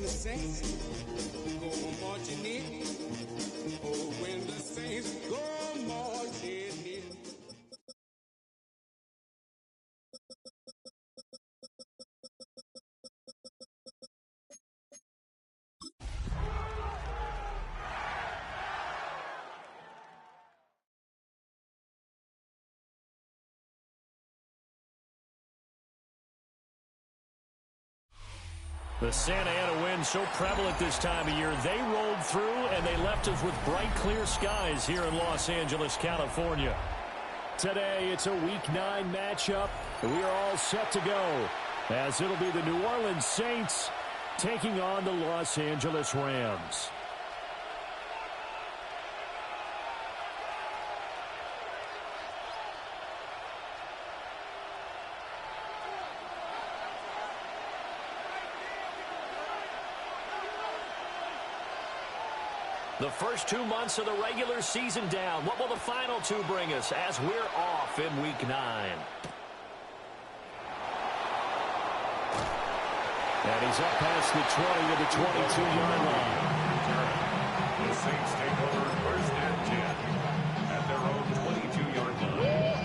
saints go marching in, oh, when the saints go marching in. The Santa Ana wind so prevalent this time of year. They rolled through and they left us with bright, clear skies here in Los Angeles, California. Today, it's a Week 9 matchup. We are all set to go as it'll be the New Orleans Saints taking on the Los Angeles Rams. The first 2 months of the regular season down. What will the final 2 bring us as we're off in Week 9? And he's up past the 20 to the 22-yard line. The Saints take over first and 10 at their own 22-yard line.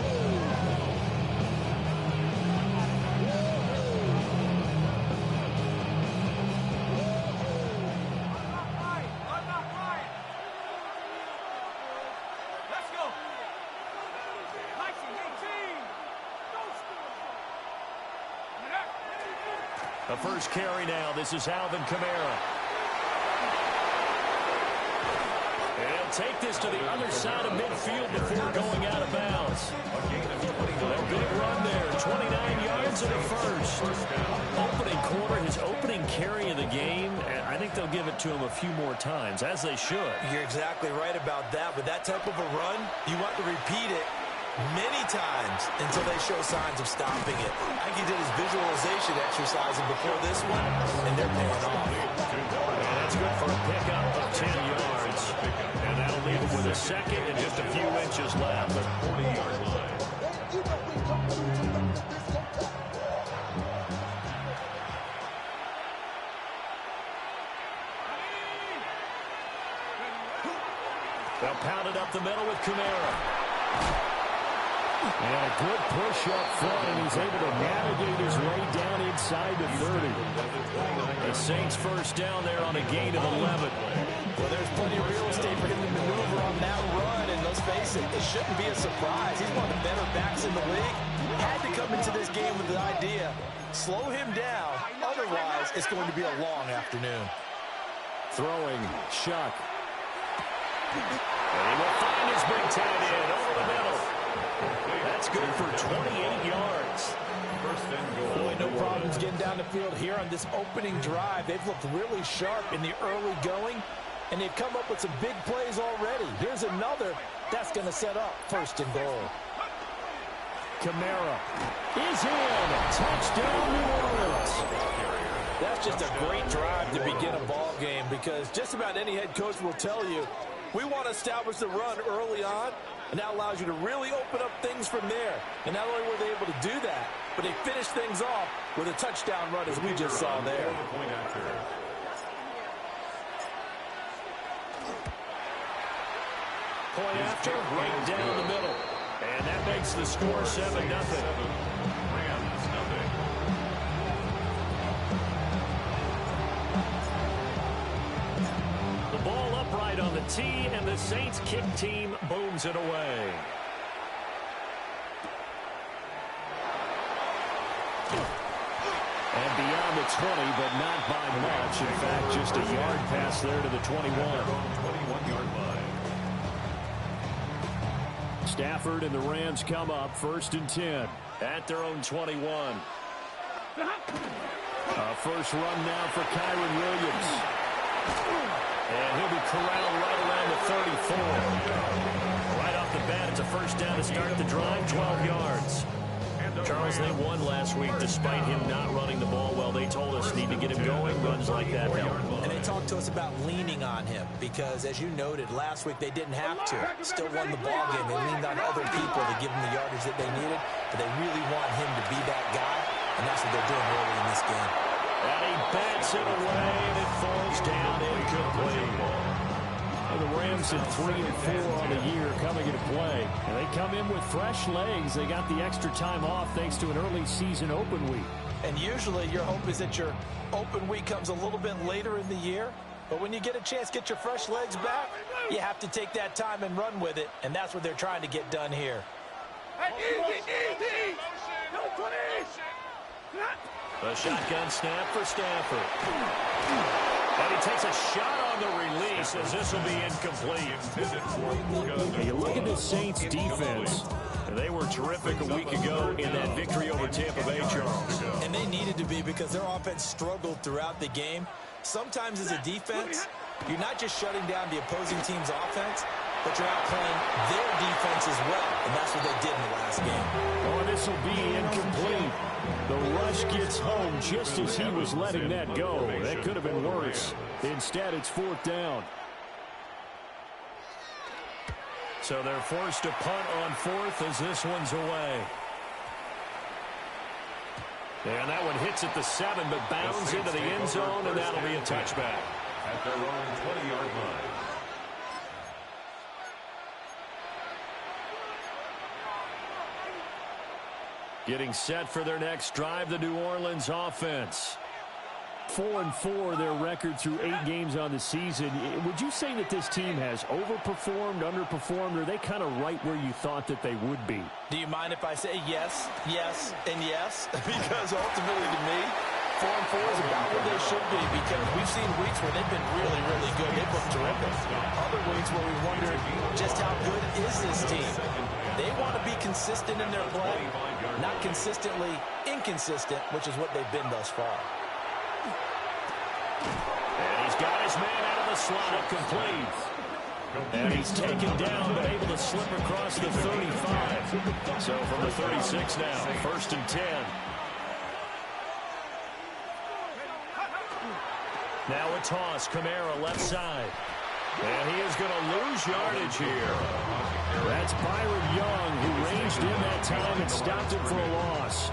The first carry now. This is Alvin Kamara. And he'll take this to the other side of midfield before going out of bounds. A big run there. 29 yards and a first. Opening quarter, his opening carry of the game. And I think they'll give it to him a few more times, as they should. You're exactly right about that. With that type of a run, you want to repeat it many times until they show signs of stopping it. I think he did his visualization exercising before this one, and they're paying off. And that's good for a pickup of 10 yards. And that'll leave him with a second and just a few inches left. 40-yard line. They'll pound it up the middle with Kamara. And a good push up front, and he's able to navigate his way down inside the 30. The Saints first down there on a gain of 11. Well, there's plenty of real estate for him to maneuver on that run, and let's face it, it shouldn't be a surprise. He's one of the better backs in the league. Had to come into this game with the idea, slow him down, otherwise it's going to be a long afternoon. Throwing, Shock. And he will find his big tight end over the middle. That's good for 28 yards. First and goal. Boy, no problems getting down the field here on this opening drive. They've looked really sharp in the early going, and they've come up with some big plays already. Here's another that's going to set up first and goal. Kamara is in. Touchdown, New Orleans. That's just a great drive to begin a ball game, because just about any head coach will tell you, we want to establish the run early on, and that allows you to really open up things from there. And not only were they able to do that, but they finished things off with a touchdown run, as we just saw there. Point after, right down the middle. And that makes the score 7-0. Rams, nothing. The ball upright on the tee, and the Saints kick team booms it away. And beyond the 20, but not by much. In fact, just a yard pass there to the 21. 21-yard line. Stafford and the Rams come up first and 10 at their own 21. First run now for Kyren Williams. And he'll be corralled right around the 34. Right off the bat, it's a first down to start the drive, 12 yards. Charles, they won last week despite him not running the ball well. They told us need to get him going. Runs like that help. And they talked to us about leaning on him because, as you noted, last week they didn't have to. Still won the ball game. They leaned on other people to give them the yardage that they needed, but they really want him to be that guy, and that's what they're doing early in this game. And he bats it away, and it falls down incomplete. Well, the Rams at 3-4 on the year coming into play. And they come in with fresh legs. They got the extra time off thanks to an early season open week. And usually your hope is that your open week comes a little bit later in the year. But when you get a chance to get your fresh legs back, you have to take that time and run with it. And that's what they're trying to get done here. The shotgun snap for Stafford. And he takes a shot on the release as this will be incomplete. And you look at the Saints defense. They were terrific a week ago in that victory over Tampa Bay, Charles. And they needed to be because their offense struggled throughout the game. Sometimes as a defense, you're not just shutting down the opposing team's offense, but you're outplaying their defense as well. And that's what they did in the last game. Oh, this will be incomplete. The rush gets home just as he was letting that go. That could have been worse. Instead, it's 4th down. So they're forced to punt on 4th as this one's away. And that one hits at the 7, but bounds into the end zone, and that'll be a touchback. At their own 20-yard line. Getting set for their next drive, the New Orleans offense. 4-4, their record through 8 games on the season. Would you say that this team has overperformed, underperformed, or are they kind of right where you thought that they would be? Do you mind if I say yes, yes, and yes? Because ultimately to me, 4-4 is about where they should be because we've seen weeks where they've been really, really good. They've looked terrific. Other weeks where we wondered just how good is this team? They want to be consistent in their play, not consistently inconsistent, which is what they've been thus far. And he's got his man out of the slot, complete. And he's taken down, but able to slip across the 35. So from the 36 now, 1st and 10. Now a toss, Kamara left side. And he is going to lose yardage here. That's Byron Young, who ranged in that time and stopped him for a loss.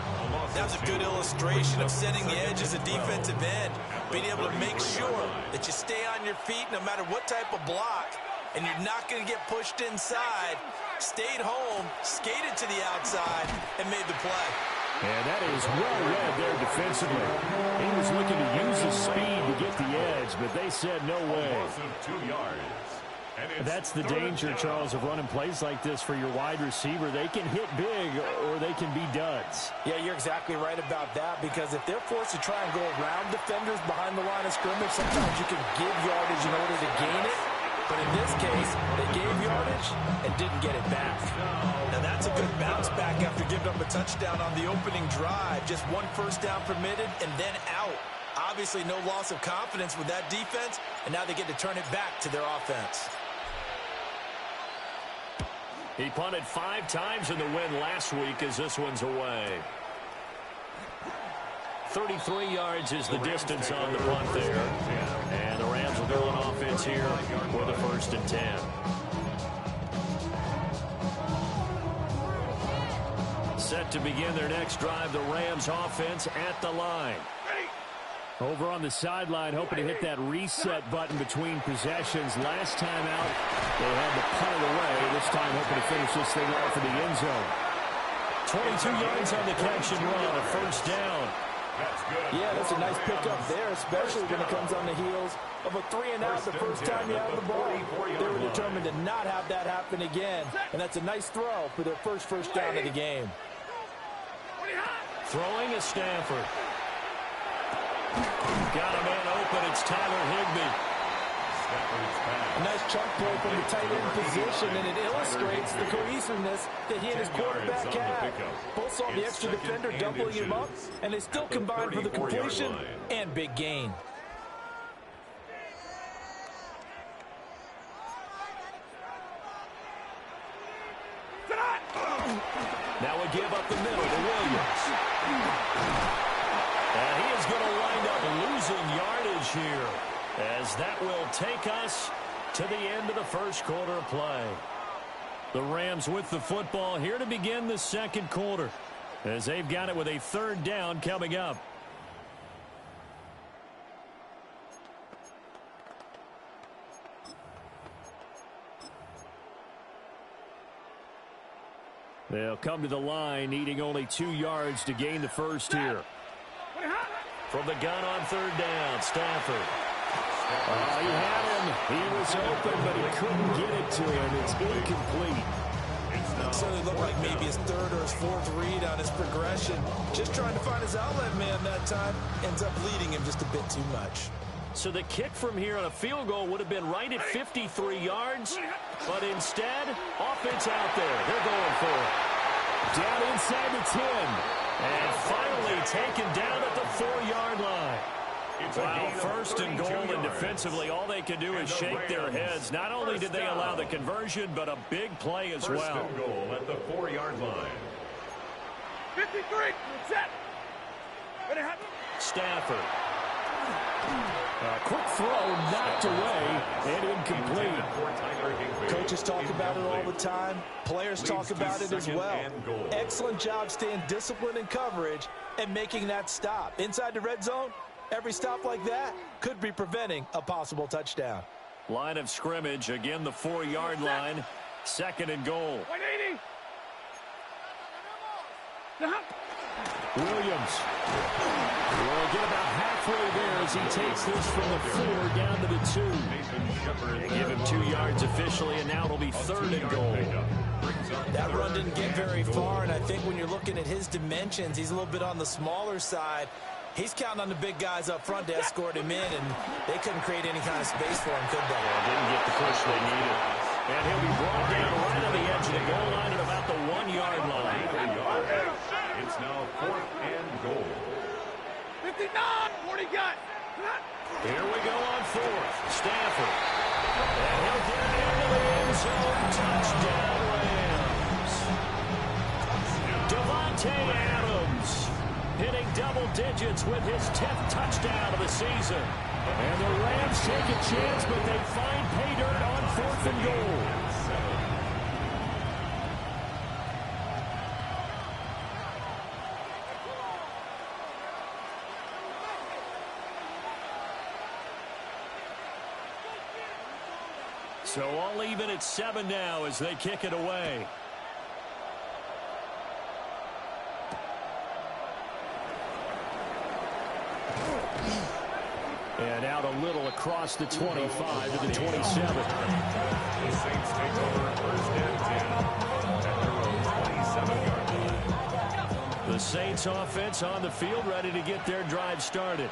That's a good illustration of setting the edge as a defensive end. Being able to make sure that you stay on your feet no matter what type of block, and you're not going to get pushed inside. Stayed home, skated to the outside, and made the play. And that is well read there defensively. He was looking to use his speed to get the edge, but they said no way. That's the danger, Charles, of running plays like this for your wide receiver. They can hit big or they can be duds. Yeah, you're exactly right about that because if they're forced to try and go around defenders behind the line of scrimmage, sometimes you can give yardage in order to gain it. But in this case, they gave yardage and didn't get it back. Now that's a good bounce back after giving up a touchdown on the opening drive. Just 1 first down permitted and then out. Obviously no loss of confidence with that defense, and now they get to turn it back to their offense. He punted 5 times in the win last week as this one's away. 33 yards is the distance on the punt there. And the Rams will go on offense here for the 1st and 10. Set to begin their next drive, the Rams offense at the line. Over on the sideline, hoping to hit that reset button between possessions. Last time out, they had to punt it away. This time, hoping to finish this thing off in the end zone. 22 yards on the catch and run, a 1st down. Yeah, that's a nice pickup there, especially when it comes on the heels of a 3-and-out the first time you have the ball. They were determined to not have that happen again, and that's a nice throw for their first down of the game. Throwing is Stafford. Got a man open. It's Tyler Higbee. A nice chunk play from the tight end position, and it illustrates the cohesiveness that he and his quarterback have. Both saw the extra defender doubling him up, and they still combined for the completion and big gain. Now a give up the middle to Williams. And he is going to wind up losing yardage here, as that will take us to the end of the first quarter of play. The Rams with the football here to begin the second quarter, as they've got it with a 3rd down coming up. They'll come to the line, needing only 2 yards to gain the first here. From the gun on third down, Stafford. He had him. He was open, but he couldn't get it to him. It's incomplete. It certainly looked like maybe his third or his fourth read on his progression. Just trying to find his outlet man that time. Ends up leading him just a bit too much. So the kick from here on a field goal would have been right at 53 yards. But instead, offense out there. They're going for it. Down inside the 10. And finally taken down at the 4-yard line. Wow, first and goal, and defensively, all they can do is shake their heads. Not only did they allow the conversion, but a big play as well. First and goal at the 4-yard line. 53, set. Stafford. A quick throw knocked away and incomplete. Coaches talk about it all the time. Players talk about it as well. Excellent job staying disciplined in coverage and making that stop. Inside the red zone, every stop like that could be preventing a possible touchdown. Line of scrimmage, again the 4-yard line. Second and goal. 180. Williams will get about halfway there as he takes this from the 4 down to the 2. They give him 2 yards officially, and now it'll be third and goal. That run didn't get very far, and I think when you're looking at his dimensions, he's a little bit on the smaller side. He's counting on the big guys up front to escort him in, and they couldn't create any kind of space for him, could they? Didn't get the push they needed. And he'll be brought down right on the edge of the goal line at about the 1-yard line. It's now 4th and goal. 59, 40 got. Here we go on 4th. Stafford. And he'll get it into the end zone. Touchdown, Rams. Davante Adams hitting double digits with his 10th touchdown of the season. And the Rams take a chance, but they find pay dirt on 4th and goal. So all even at 7 now as they kick it away. And out a little across the 25 to the 27. The Saints take over first and 10 at their own 27-yard line. The Saints offense on the field, ready to get their drive started.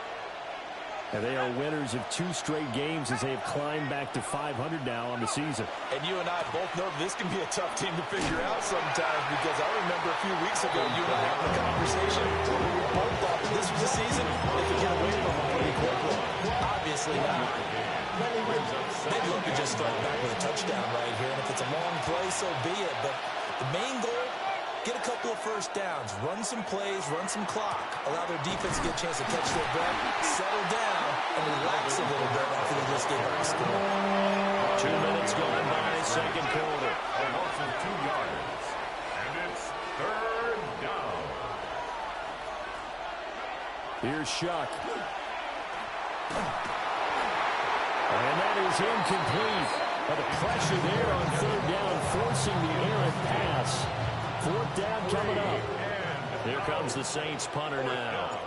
And they are winners of 2 straight games as they have climbed back to 500 now on the season. And you and I both know this can be a tough team to figure out sometimes, because I remember a few weeks ago you and I having a conversation where we both thought that this was a season they could get away from them pretty quickly. Obviously not. They'd love to just strike back with a touchdown right here, and if it's a long play, so be it. But the main goal, get a couple of first downs, run some plays, run some clock, allow their defense to get a chance to catch their breath, settle down, and relax a little bit after they just gave up a score. 2 minutes gone by, second quarter. A loss of 2 yards. And it's third down. Here's Shuck. And that is incomplete. But the pressure there on third down, forcing the errant pass. 4th down coming up. Here comes the Saints punter now,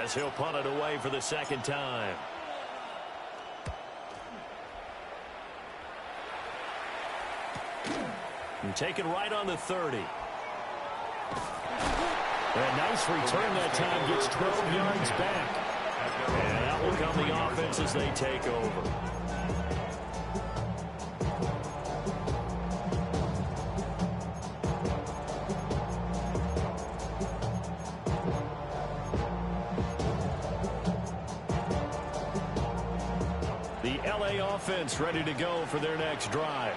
as he'll punt it away for the second time. And taken right on the 30. A nice return that time, gets 12 yards back. And out will come the offense as they take over. The LA offense ready to go for their next drive.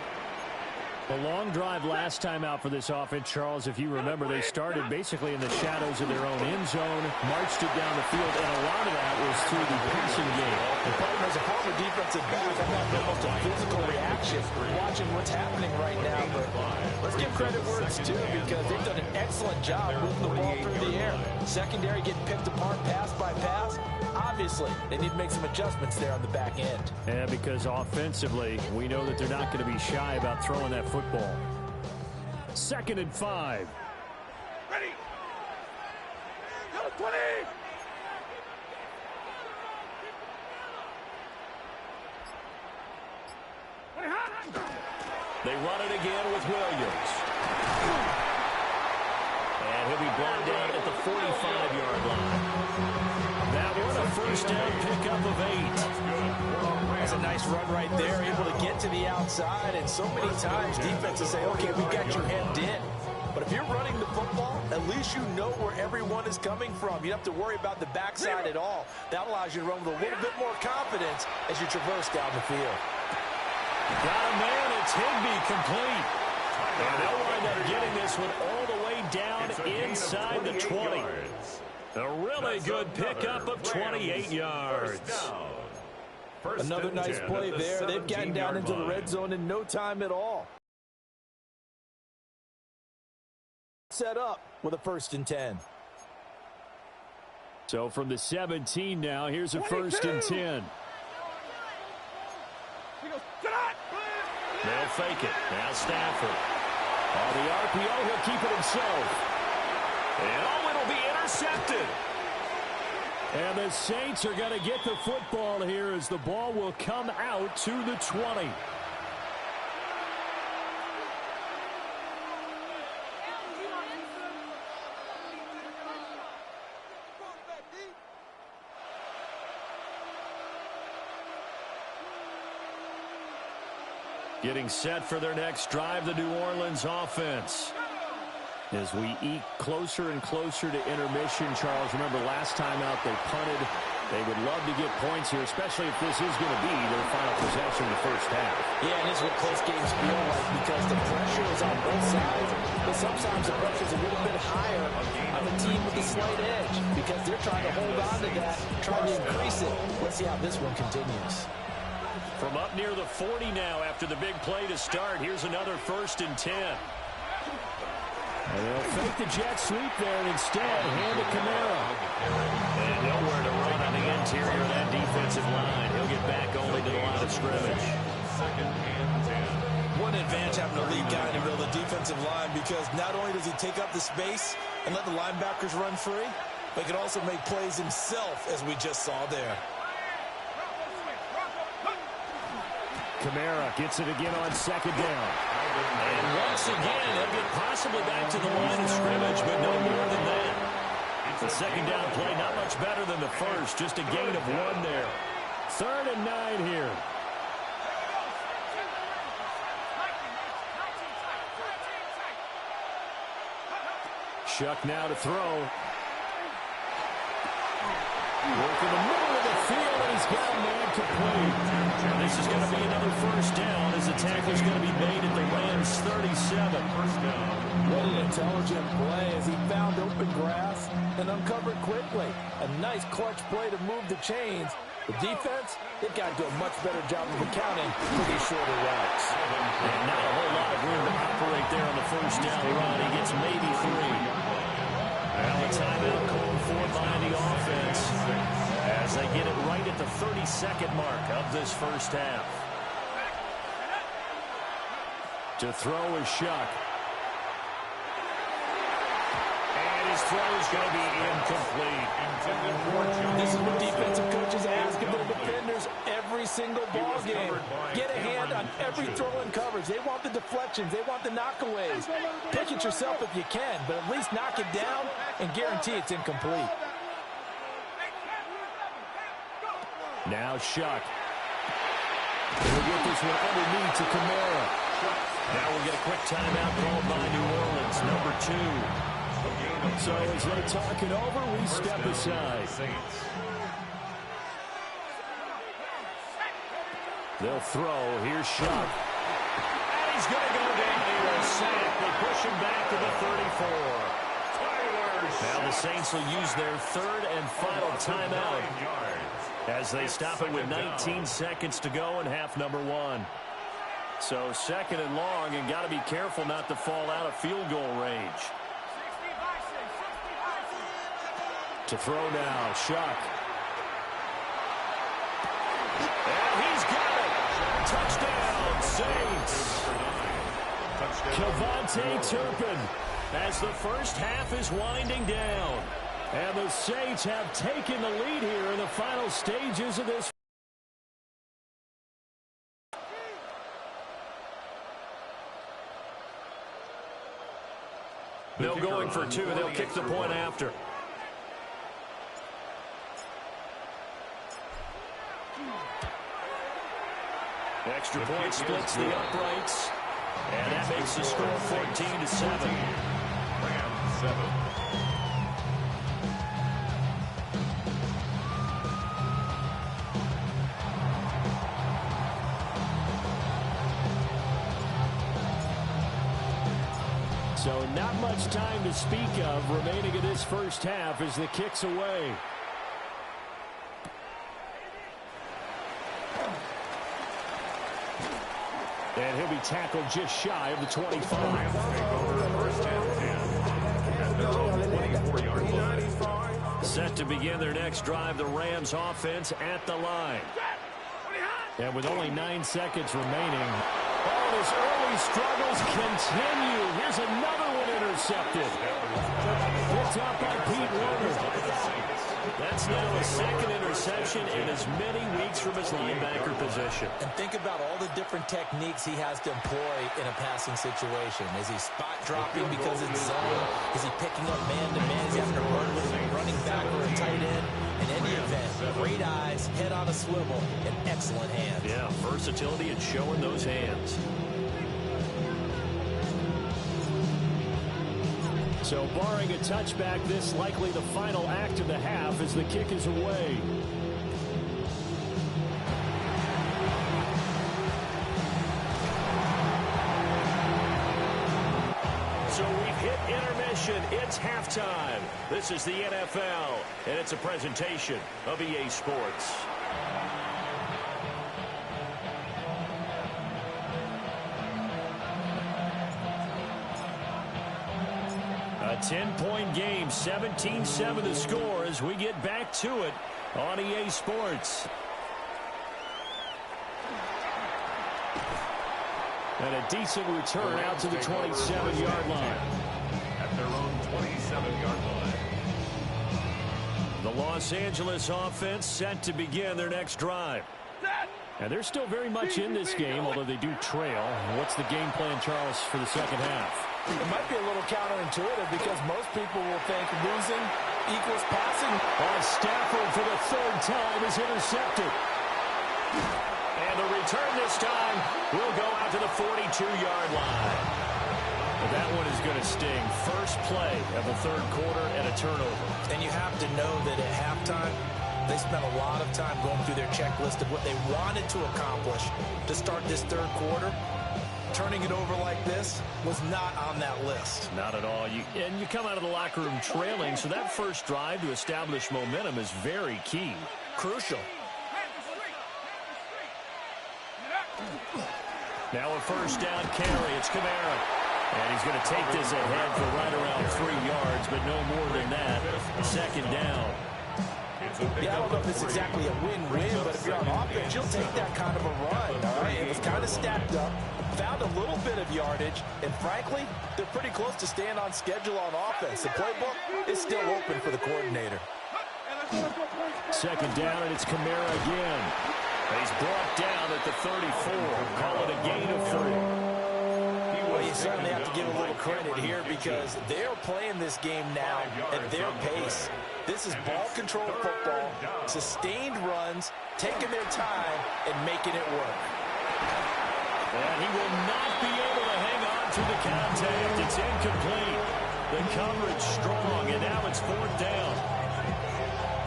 A long drive last time out for this offense, Charles. If you remember, they started basically in the shadows of their own end zone, marched it down the field, and a lot of that was through the passing game. The partners of former defensive back, I'm having almost a physical reaction watching what's happening right now. But let's give credit where it's due, because they've done an excellent job moving the ball through the air. Secondary getting picked apart pass by pass. Obviously, they need to make some adjustments there on the back end. Yeah, because offensively, we know that they're not going to be shy about throwing that football. 2nd and 5. Ready. Go 20. They run it again with Williams. And he'll be brought down at the 45-yard line. That one a first down pickup of 8. That's a nice run right there, able to get to the outside. And so many times defenses say, okay, we got you hemmed in. But if you're running the football, at least you know where everyone is coming from. You don't have to worry about the backside at all. That allows you to run with a little bit more confidence as you traverse down the field. Got a man, it's Higbee complete. And they'll wind up getting this one all the way down inside the 20. A really good pickup of 28 yards. Another nice play there. They've gotten down into the red zone in no time at all. Set up with a 1st and 10. So from the 17 now, here's a 1st and 10. They'll fake it. Now Stafford. On the RPO, he'll keep it himself. And oh, it'll be intercepted. And the Saints are going to get the football here as the ball will come out to the 20. Getting set for their next drive, the New Orleans offense. As we eke closer and closer to intermission, Charles, remember last time out they punted. They would love to get points here, especially if this is going to be their final possession in the first half. Yeah, and this is what close games feel like because the pressure is on both sides, but sometimes the pressure is a little bit higher on the team with the slight edge because they're trying to hold on to that, trying to increase it. Let's see how this one continues. From up near the 40 now after the big play to start, here's another 1st and 10. And they'll fake the jet sweep there and instead hand it Kamara. And nowhere to run on the interior of that defensive line. He'll get back only to the line of scrimmage. One advantage having a lead guy in the middle of the defensive line because not only does he take up the space and let the linebackers run free, but he can also make plays himself, as we just saw there. Kamara gets it again on 2nd down. And once again, they'll get possibly back to the line of scrimmage, but no more than that. The 2nd down play, not much better than the first, just a gain of 1 there. 3rd and 9 here. Shuck now to throw. Working the middle of the field, and he's got a man complete. This is going to be another 1st down as the tackle's going to be made at the Rams 37. What an intelligent play as he found open grass and uncovered quickly. A nice clutch play to move the chains. The defense, they've got to do a much better job of accounting for these shorter routes. And not a whole lot of room to operate there on the 1st down run. He gets maybe 3. Now a timeout called for by the offense as they get it right at the 32nd mark of this first half. To throw is Shuck. And his throw is going to be incomplete. This is what defensive coaches ask of their defenders every single ball game. Get a hand on every throw in coverage. They want the deflections. They want the knockaways. Pick it yourself if you can, but at least knock it down and guarantee it's incomplete. Now Shuck. He'll get this one underneath to Kamara. Now we'll get a quick timeout called by New Orleans, number 2. So as they talk it over, we step aside. They'll throw. Here's Shuck. And he's going to go down here and sack. They push him back to the 34. Now the Saints will use their 3rd and final timeout as they stop it with 19 seconds to go in half number 1. So 2nd and long, and got to be careful not to fall out of field goal range. To throw now, Shuck. And he's got it. Touchdown, Saints. KaVontae Turpin as the first half is winding down. And the Saints have taken the lead here in the final stages of this. No going for two. They'll kick the point after. Extra point splits the uprights. And that makes the score 14-7. Rams 7. So not much time to speak of remaining in this first half as the kick's away. And he'll be tackled just shy of the 25. Rams take over first and 10 at their own 24-yard line. Set to begin their next drive, the Rams offense at the line. And with only 9 seconds remaining, all his early struggles continue. Here's another one intercepted. Picked up by Pete Werner. That's now a second interception in as many weeks from his linebacker position. And think about all the different techniques he has to employ in a passing situation. Is he spot dropping because it's zone? Is he picking up man-to-man? Is he having to run with a running back or a tight end? In any event, great eyes, head on a swivel, and excellent hands. Yeah, versatility and showing those hands. So barring a touchback, this likely the final act of the half as the kick is away. So we've hit intermission. It's halftime. This is the NFL, and it's a presentation of EA Sports. A 10-point game, 17-7 the score as we get back to it on EA Sports. And a decent return out to the 27-yard line. At their own 27-yard line. The Los Angeles offense set to begin their next drive. And they're still very much in this game, although they do trail. What's the game plan, Charles, for the second half? It might be a little counterintuitive because most people will think losing equals passing. Stafford for the third time is intercepted. And the return this time will go out to the 42-yard line. But that one is going to sting. First play of the third quarter and a turnover. And you have to know that at halftime, they spent a lot of time going through their checklist of what they wanted to accomplish to start this third quarter. Turning it over like this was not on that list. Not at all. And you come out of the locker room trailing, so that first drive to establish momentum is very key. Crucial. Now a first down carry. It's Kamara. And he's going to take this ahead for right around 3 yards, but no more than that. Second down. Yeah, I don't know if it's exactly a win-win, but if you're on offense, you'll take that kind of a run, all right? It was kind of stacked up, found a little bit of yardage, and frankly, they're pretty close to staying on schedule on offense. The playbook is still open for the coordinator. Second down, and it's Kamara again. He's brought down at the 34. Call it a gain of 3. Well, you certainly have to give a little credit here because they're playing this game now at their pace. This is ball-controlled football, sustained runs, taking their time, and making it work. And he will not be able to hang on to the contact. It's incomplete. The coverage strong, and now it's fourth down.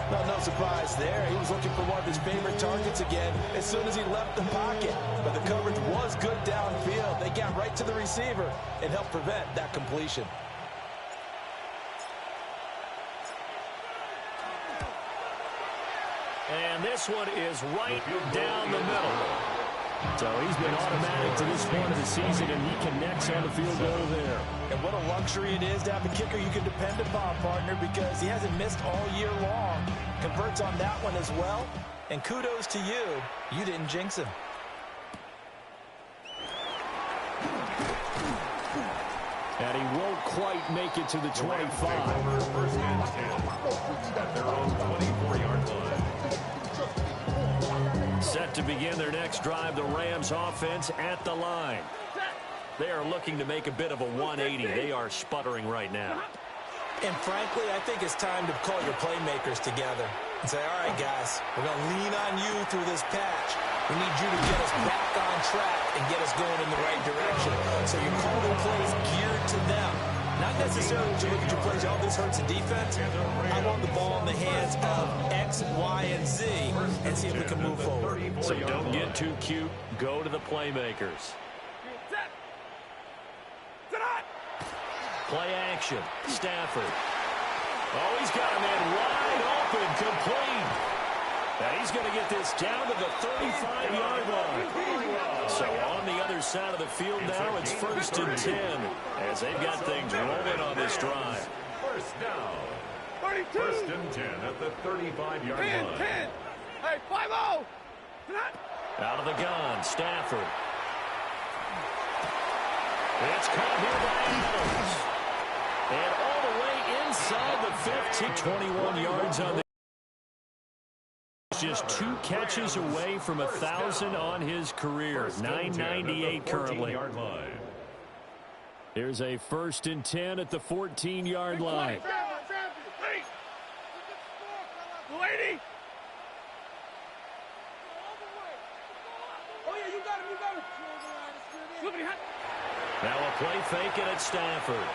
Well, no surprise there. He was looking for one of his favorite targets again as soon as he left the pocket. But the coverage was good downfield. They got right to the receiver and helped prevent that completion. And this one is right down the middle. So he's been automatic to this point of the season, and he connects on the field goal there. And what a luxury it is to have a kicker you can depend upon, partner, because he hasn't missed all year long. Converts on that one as well. And kudos to you. You didn't jinx him. And he won't quite make it to the 25. First and 10 at their own 24-yard line. Set to begin their next drive, the Rams offense at the line. They are looking to make a bit of a 180. They are sputtering right now. And frankly, I think it's time to call your playmakers together and say, all right, guys, we're going to lean on you through this patch. We need you to get us back on track and get us going in the right direction. So you're calling plays geared to them. Not necessarily to look at your plays, oh, this hurts the defense. I want the ball in the hands of X, Y, and Z and see if we can move forward. So don't get too cute. Go to the playmakers. Play action. Stafford. Oh, he's got a man wide open, complete. And he's going to get this down to the 35-yard line. So on the other side of the field now, it's 1st and 10 as they've got things rolling on this drive. First down. 1st and 10 at the 35-yard line. 10. Hey, 5-0. Out of the gun, Stafford. It's caught here by Adams. And all the way inside the 15, 21 yards on the. Just 2 catches away from 1,000 on his career. 998 currently. Here's a 1st and 10 at the 14-yard line. Lady. Oh, yeah, you got him. Now a play fake and it's Stafford.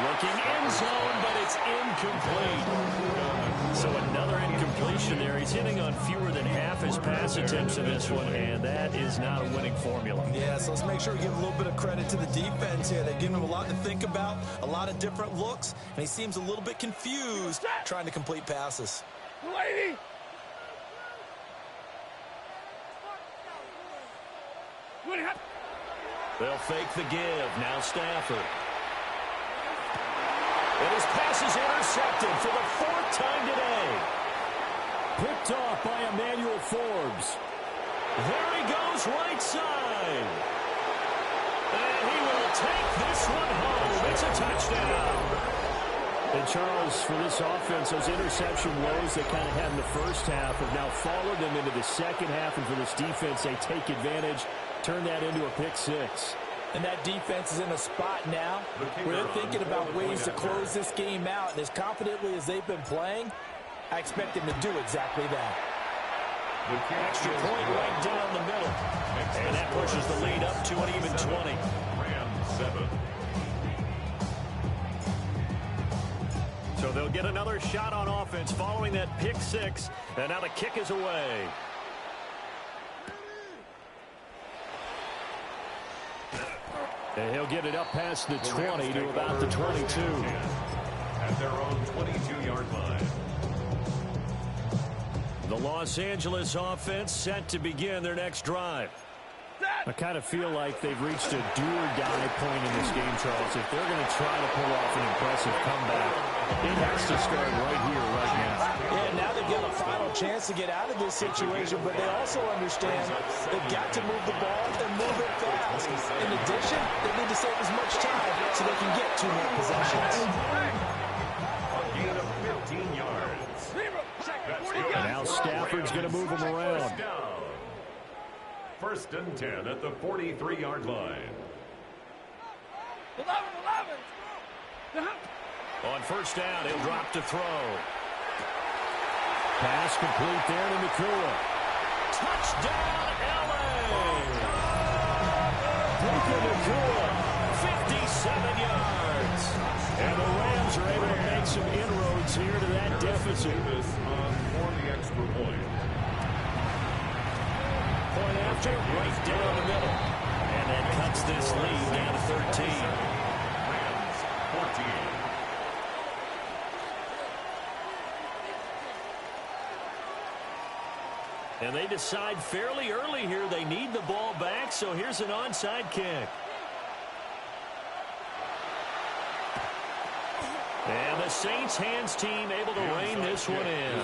Looking end zone, but it's incomplete. So another incompletion there. He's hitting on fewer than half his pass attempts in this one, and that is not a winning formula. Yeah, so let's make sure we give a little bit of credit to the defense here. They're giving him a lot to think about, a lot of different looks, and he seems a little bit confused trying to complete passes. Lady. They'll fake the give. Now Stafford. And his pass is intercepted for the 4th time today. Picked off by Emmanuel Forbes. There he goes right side. And he will take this one home. It's a touchdown. And Charles, for this offense, those interception lows they kind of had in the first half have now followed them into the second half. And for this defense, they take advantage, turn that into a pick 6. And that defense is in a spot now where they're thinking about ways to close this game out. And as confidently as they've been playing, I expect them to do exactly that. Extra point right down the middle. And that pushes the lead up to an even 20. Rams 7. So they'll get another shot on offense following that pick 6. And now the kick is away. And he'll get it up past the 20 to about the 22. At their own 22-yard line. The Los Angeles offense set to begin their next drive. I kind of feel like they've reached a do-or-die point in this game, Charles. If they're going to try to pull off an impressive comeback, it has to start right here, right now. Yeah, now they've got a final chance to get out of this situation, but they also understand they've got to move the ball and move it fast. In addition, they need to save as much time so they can get 2 more possessions. A gain of 15 yards. And now Stafford's going to move him around. 1st and 10 at the 43-yard line. 11. On 1st down, he'll drop to throw. Pass complete there to Nakua. Touchdown, L.A. Puka Nakua, 57 yards. And the Rams are able to make some inroads here to that deficit. For the extra point. Point after, right down the middle. And that cuts this lead down to 13. Rams 14. And they decide fairly early here they need the ball back, so here's an onside kick. And the Saints hands team able to rein this one in.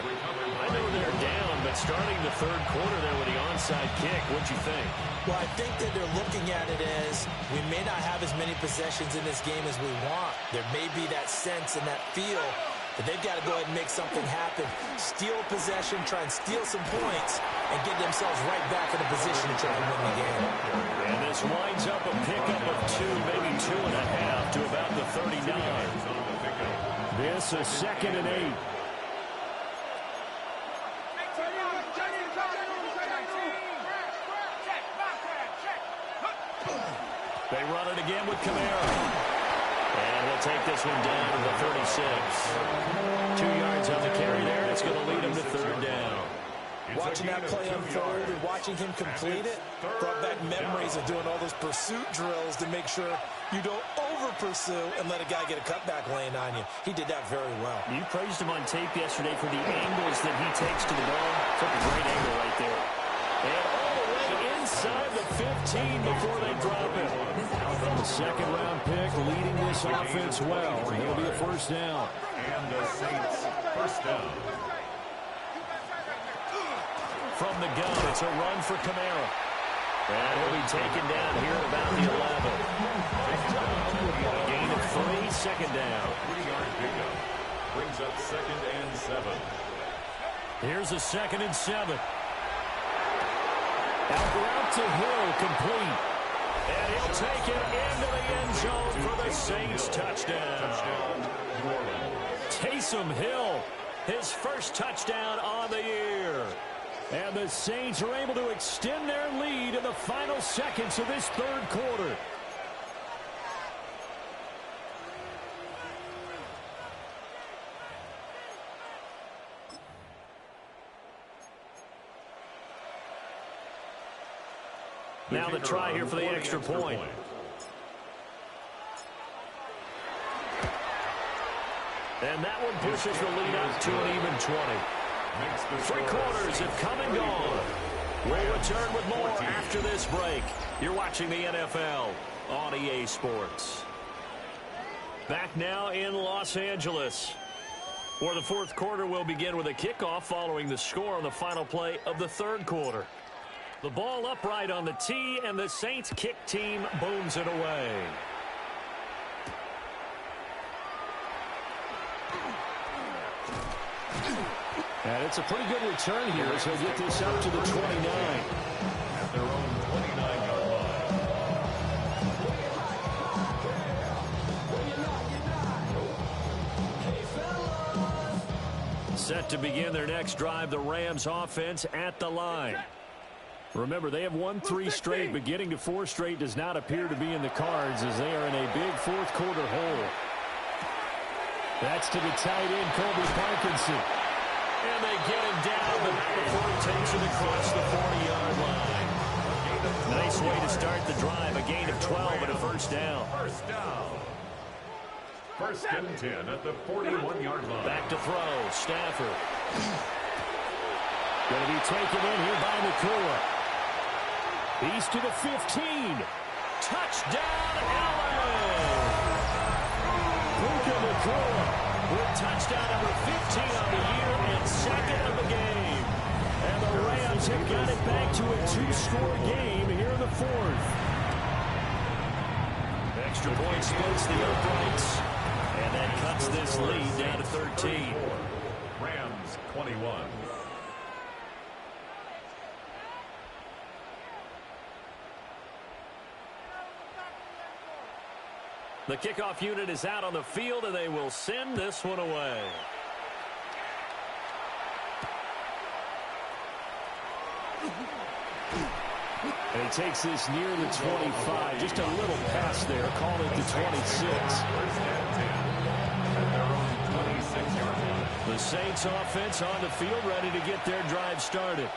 I know they're down, but starting the third quarter there with the onside kick, what'd you think? Well, I think that they're looking at it as we may not have as many possessions in this game as we want. There may be that sense and that feel that they've got to go ahead and make something happen. Steal possession, try and steal some points, and get themselves right back in a position to try and win the game. And this winds up a pickup of 2, maybe 2.5 to about the 39. This is 2nd and 8. They run it again with Kamara. And he'll take this one down to the 36. 2 yards on the carry there. It's going to lead him to third down. Watching that play unfold and watching him complete it brought back memories of doing all those pursuit drills to make sure you don't over-pursue and let a guy get a cutback lane on you. He did that very well. You praised him on tape yesterday for the angles that he takes to the ball. Took a great angle right there. And all the way inside the 15 before they drop it. The second-round pick leading this offense well. It'll be a first down. And the Saints first down. From the gun, it's a run for Kamara. And he'll be taken down here at about the 11. Gain of 3, second down. 3-yard pickup. Brings up 2nd and 7. Here's a 2nd and 7. Out route to Hill, complete. And he'll take it into the end zone for the Saints touchdown. Taysom Hill, his first touchdown on the year. And the Saints are able to extend their lead in the final seconds of this third quarter. Now the try here for the extra point. And that one pushes the lead up to an even 20. 3 quarters have come and gone. We'll return with more after this break. You're watching the NFL on EA Sports. Back now in Los Angeles, where the fourth quarter will begin with a kickoff following the score on the final play of the third quarter. The ball upright on the tee, and the Saints kick team booms it away. And it's a pretty good return here as he'll get this up to the 29. At their own 29-yard line. Set to begin their next drive, the Rams offense at the line. Remember, they have won 3 straight, but getting to 4 straight does not appear to be in the cards as they are in a big fourth quarter hole. That's to the tight end, Colby Parkinson. And they get him down, but before he takes it across the 40-yard line. Nice way to start the drive, a gain of 12 and a first down. First down. 1st and 10 at the 41-yard line. Back to throw, Stafford. Going to be taken in here by Nakua. He's to the 15. Touchdown, Allen! Puka Nakua with touchdown number 15 on the year and 2nd of the game. And the Rams have got it back to a 2-score game here in the fourth. Extra point splits the uprights. And that cuts this lead down to 13. Rams 21. The kickoff unit is out on the field, and they will send this one away. And he takes this near the 25. Just a little pass there. Call it the 26. The Saints offense on the field, ready to get their drive started.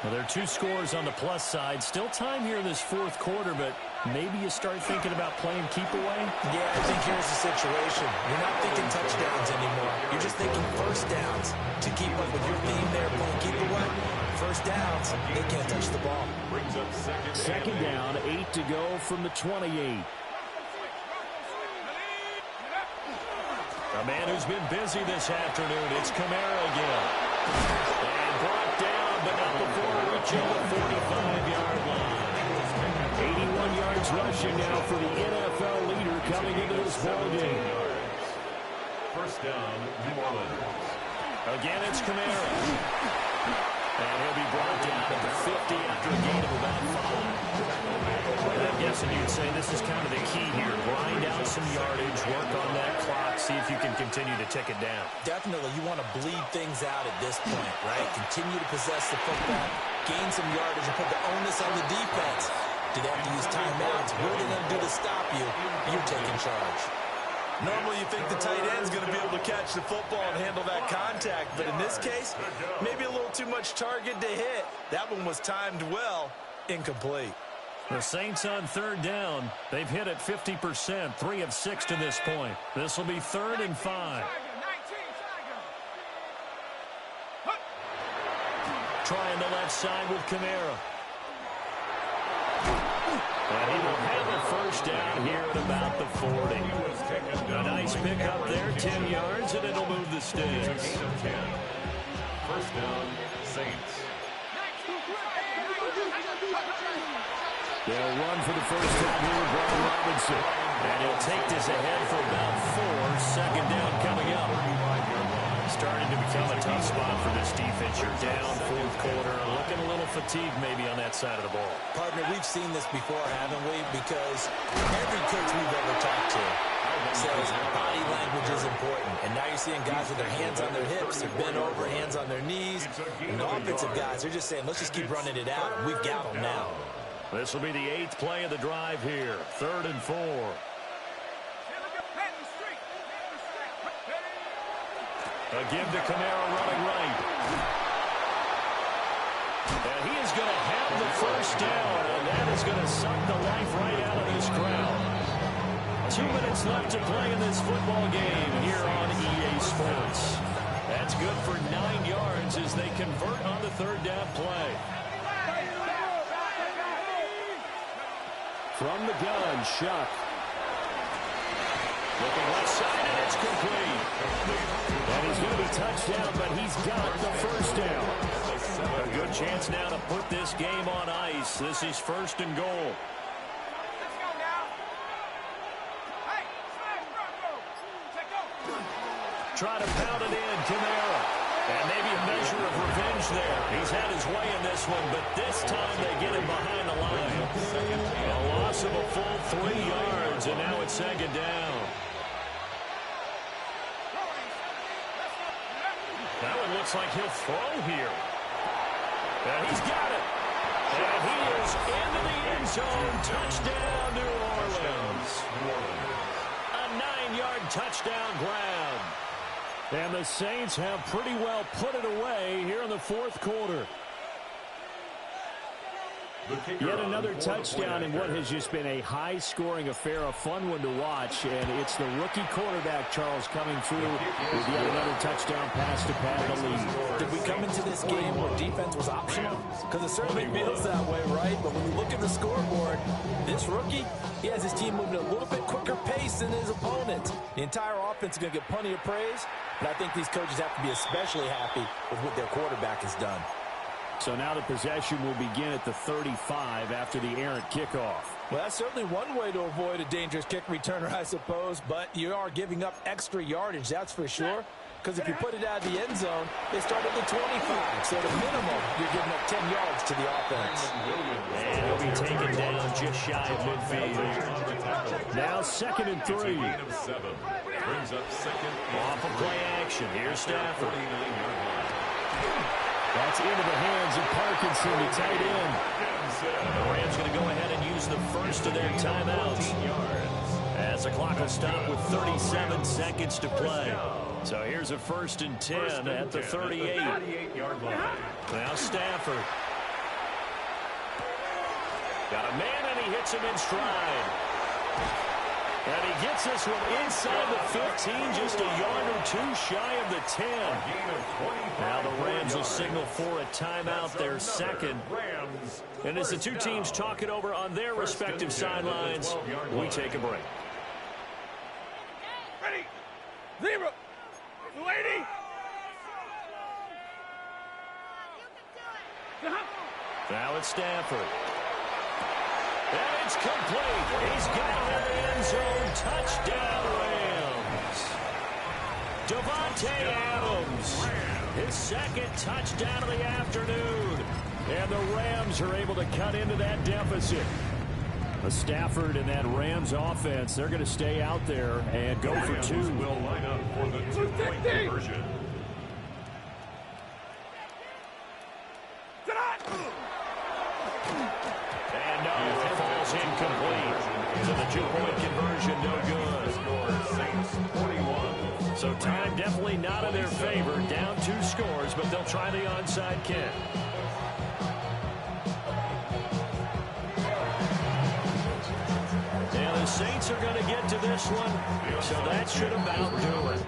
Well, there are 2 scores on the plus side. Still time here in this fourth quarter, but maybe you start thinking about playing keep away? Yeah, I think here's the situation. You're not thinking touchdowns anymore. You're just thinking first downs. To keep up with your theme there, playing keep away, first downs, they can't touch the ball. Brings up second down, 8 to go from the 28. A man who's been busy this afternoon. It's Kamara again. And brought down, but not before reaching the 45-yard line. 81 yards rushing now for the NFL leader coming into this ballgame. First down, New Orleans. Again, it's Kamara. And he'll be brought down at the 50 after a gain of about 5. And I'm guessing you'd say this is kind of the key here. Grind out some yardage, work on that clock, see if you can continue to tick it down. Definitely, you want to bleed things out at this point, right? Continue to possess the football, gain some yardage, and put the onus on the defense. Do they have to use timeouts? What are they going to do to stop you? You're taking charge. Normally you think the tight end's going to be able to catch the football and handle that contact, but in this case, maybe a little too much target to hit. That one was timed well, incomplete. The Saints on third down. They've hit it 50%, 3 of 6 to this point. This will be 3rd and 5. Trying the left side with Kamara. And he will have a first down here at about the 40. A nice pick up there, 10 yards, and it'll move the sticks. First down, Saints. They'll run for the first time here with Brian Robinson. And he'll take this ahead for about 4. Second down coming up. Starting to become a tough spot for this defense. You're down 4th quarter. Looking a little fatigued maybe on that side of the ball. Partner, we've seen this before, haven't we? Because every coach we've ever talked to says body language is important. And now you're seeing guys with their hands on their hips. They're bent over, hands on their knees. And the offensive guys, they're just saying, let's just keep running it out. We've got them now. This will be the 8th play of the drive here. 3rd and 4. A give to Kamara running right. And he is going to have the first down, and that is going to suck the life right out of this crowd. 2 minutes left to play in this football game here on EA Sports. That's good for 9 yards as they convert on the 3rd down play. From the gun, Shuck. Looking left side, and it's complete. And he's going to be touchdown, but he's got the first down. A good chance now to put this game on ice. This is 1st and goal. Try to pound it in, Kamara. And maybe a measure of revenge there. He's had his way in this one, but this time they get him behind the line. A loss of a full 3 yards, and now it's 2nd down. That one looks like he'll throw here. And he's got it. And he is into the end zone. Touchdown, New Orleans. A 9-yard touchdown grab. And the Saints have pretty well put it away here in the 4th quarter. Yet another touchdown in what has just been a high-scoring affair, a fun one to watch. And it's the rookie quarterback, Charles, coming through with yet another touchdown pass to pad the lead. Did we come into this game where defense was optional? Because it certainly feels that way, right? But when you look at the scoreboard, this rookie, he has his team moving at a little bit quicker pace than his opponent. The entire offense is going to get plenty of praise, but I think these coaches have to be especially happy with what their quarterback has done. So now the possession will begin at the 35 after the errant kickoff. Well, that's certainly one way to avoid a dangerous kick returner, I suppose, but you are giving up extra yardage, that's for sure. Because if you put it out of the end zone, they start at the 25. So at a minimum, you're giving up 10 yards to the offense. And he'll be taken down just shy of midfield. Now 2nd and 3. Brings up 2nd. Off of play action. Here's Stafford. That's into the hands of Parkinson, the tight end. The Rams going to go ahead and use the first of their timeouts. As the clock will stop with 37 seconds to play. So here's a 1st and 10 at the 38. Now Stafford. Got a man, and he hits him in stride. And he gets this one inside the 15, just a yard or 2 shy of the 10. Now the Rams will signal for a timeout, their 2nd. And as the two teams talk it over on their respective sidelines, we take a break. Zebra. Lady. Now it's Stafford. And it's complete. He's got it in the end zone. Touchdown, Rams. Davante Adams. His second touchdown of the afternoon. And the Rams are able to cut into that deficit. Stafford and that Rams offense, they're going to stay out there and go for two. Will line up for the two-point conversion. And no, it falls incomplete. So the two-point conversion, no good. Saints 41. So time definitely not in their favor. Down 2 scores, but they'll try the onside kick. And the Saints are going to get to this one, so that should about do it.